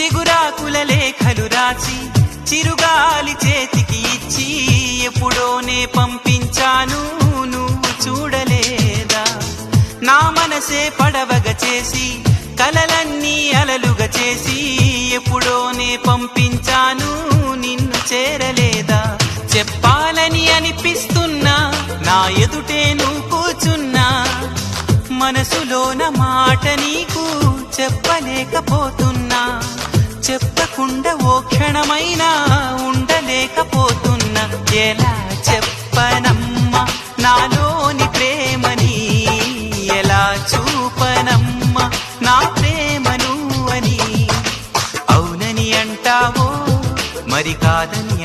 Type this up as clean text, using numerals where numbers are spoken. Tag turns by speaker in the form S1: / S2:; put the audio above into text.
S1: చిగురాకుల లేఖలు రాసి చిరుగాలి చేతికి ఇచ్చి ఎప్పుడోనే పంపించాను నువ్వు చూడలేదా? నా మనసే పడవగా చేసి కలలన్నీ అలలుగా చేసి ఎప్పుడోనే పంపించాను నిన్ను చేరలేదా? చెప్పాలని అనిపిస్తున్నా నా ఎదుటే నువ్వు కూర్చున్నా మనసులోన మాట నీకు చెప్పలేకపోతున్నా. చెప్పకుండా ఓ క్షణమైనా ఉండలేకపోతున్నా. ఎలా చెప్పనమ్మా నాలోని ప్రేమని, ఎలా చూపనమ్మా నా ప్రేమను అని. అవునని అంటావో మరి కాదని